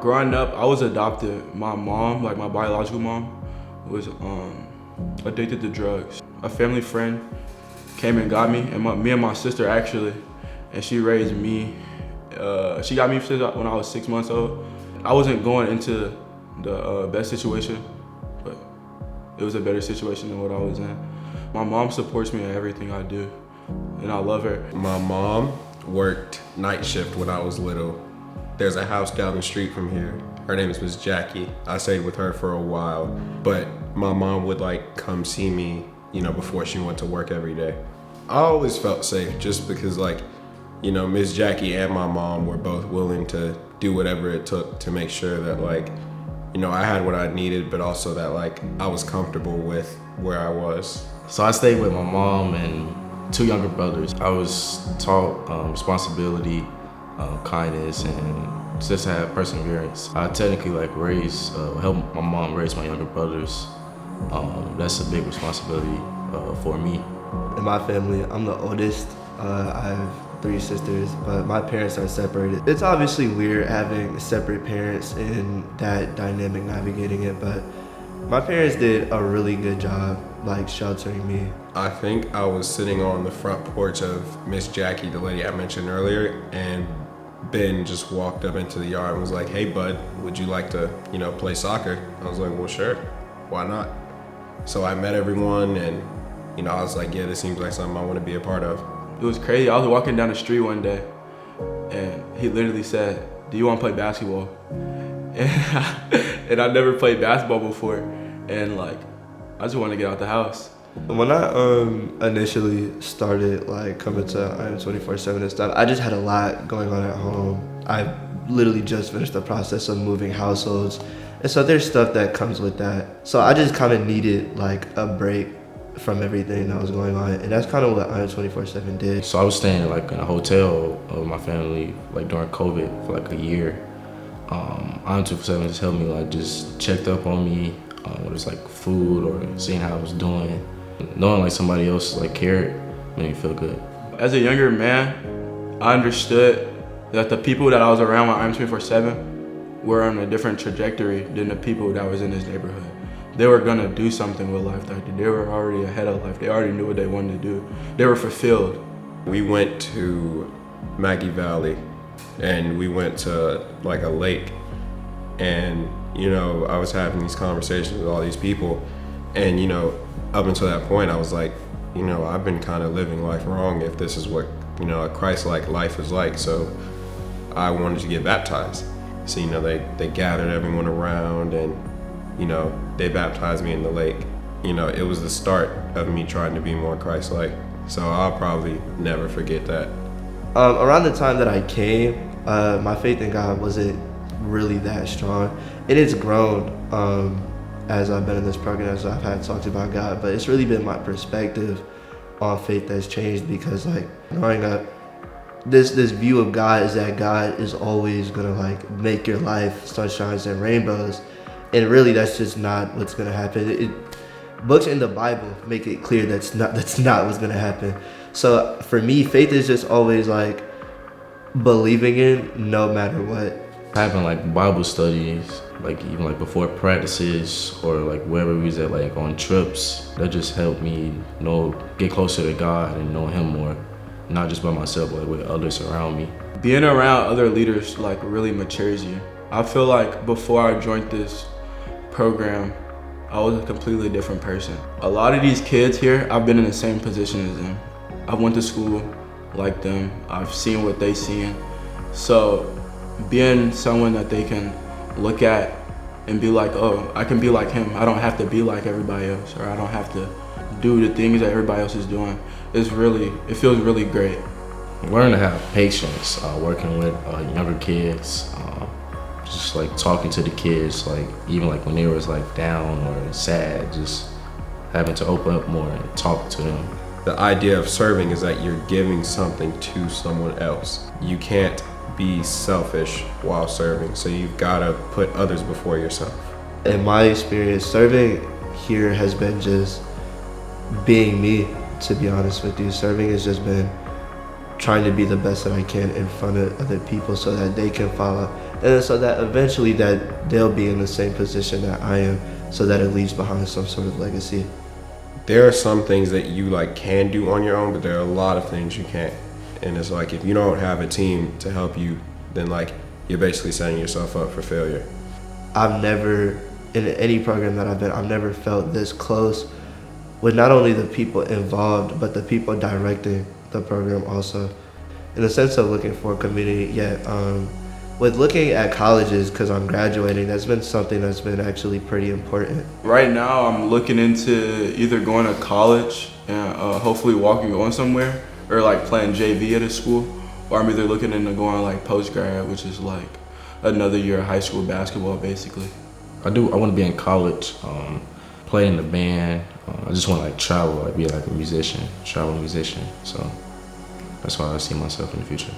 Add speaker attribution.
Speaker 1: Growing up, I was adopted. My mom, like my biological mom, was addicted to drugs. A family friend came and got me, and me and my sister actually, and she raised me. She got me when I was 6 months old. I wasn't going into the best situation, but it was a better situation than what I was in. My mom supports me in everything I do, and I love her.
Speaker 2: My mom worked night shift when I was little. There's a house down the street from here. Her name is Miss Jackie. I stayed with her for a while, but my mom would like come see me, before she went to work every day. I always felt safe just because Miss Jackie and my mom were both willing to do whatever it took to make sure that I had what I needed, but also that I was comfortable with where I was.
Speaker 3: So I stayed with my mom and 2 younger brothers. I was taught responsibility, kindness, and just to have perseverance. I technically helped my mom raise my younger brothers. That's a big responsibility for me.
Speaker 4: In my family, I'm the oldest. I have 3 sisters, but my parents are separated. It's obviously weird having separate parents and that dynamic navigating it, but my parents did a really good job sheltering me.
Speaker 2: I think I was sitting on the front porch of Miss Jackie, the lady I mentioned earlier, and Ben just walked up into the yard and was like, "Hey bud, would you like to, play soccer?" I was like, "Well, sure, why not?" So I met everyone and, I was like, yeah, this seems like something I want to be a part of.
Speaker 1: It was crazy. I was walking down the street one day, and he literally said, "Do you want to play basketball?" And I never played basketball before, and I just wanted to get out the house.
Speaker 4: When I initially started coming to I Am 24/7 and stuff, I just had a lot going on at home. I literally just finished the process of moving households, and so there's stuff that comes with that. So I just kind of needed a break from everything that was going on, and that's kind of what I Am 24/7 did.
Speaker 3: So I was staying in a hotel with my family during COVID for a year. I Am 24/7 just helped me just checked up on me, whether it's food or seeing how I was doing. Knowing somebody else cared made me feel good.
Speaker 1: As a younger man, I understood that the people that I was around when I Am 24/7 were on a different trajectory than the people that was in this neighborhood. They were gonna do something with life. They were already ahead of life. They already knew what they wanted to do. They were fulfilled.
Speaker 2: We went to Maggie Valley, and we went to a lake, and I was having these conversations with all these people, and up until that point I was like, I've been kind of living life wrong if this is what a Christ-like life is like. So I wanted to get baptized. So they gathered everyone around, and they baptized me in the lake. It was the start of me trying to be more Christ-like. So I'll probably never forget that.
Speaker 4: Around the time that I came, my faith in God wasn't really that strong. And it's grown as I've been in this program, as I've had talks about God. But it's really been my perspective on faith that's changed, because growing up, this view of God is that God is always gonna make your life sunshines and rainbows. And really, that's just not what's gonna happen. Books in the Bible make it clear that's not what's gonna happen. So for me, faith is just always believing in no matter what.
Speaker 3: Having Bible studies, even before practices or wherever we was at, on trips, that just helped me get closer to God and know Him more, not just by myself, but with others around me.
Speaker 1: Being around other leaders really matures you. I feel before I joined this program, I was a completely different person. A lot of these kids here, I've been in the same position as them. I went to school like them. I've seen what they seen. So being someone that they can look at and be oh, I can be like him. I don't have to be like everybody else, or I don't have to do the things that everybody else is doing. It feels really great.
Speaker 3: Learn to have patience, working with younger kids, just talking to the kids, even when they was down or sad, just having to open up more and talk to them.
Speaker 2: The idea of serving is that you're giving something to someone else. You can't be selfish while serving, so you've got to put others before yourself.
Speaker 4: In my experience, serving here has been just being me, to be honest with you. Serving has just been trying to be the best that I can in front of other people so that they can follow, and so that eventually that they'll be in the same position that I am, so that it leaves behind some sort of legacy.
Speaker 2: There are some things that you like can do on your own, but there are a lot of things you can't. And it's like if you don't have a team to help you, then like you're basically setting yourself up for failure.
Speaker 4: I've never, in any program that I've been, I've never felt this close with not only the people involved, but the people directing the program also. In the sense of looking for a community, with looking at colleges, because I'm graduating, that's been something that's been actually pretty important.
Speaker 1: Right now, I'm looking into either going to college and hopefully going somewhere, or like playing JV at a school, or I'm either looking into going like post-grad, which is like another year of high school basketball, basically.
Speaker 3: I want to be in college, play in the band. I just want to like travel, like be like a musician, traveling musician. So that's why I see myself in the future.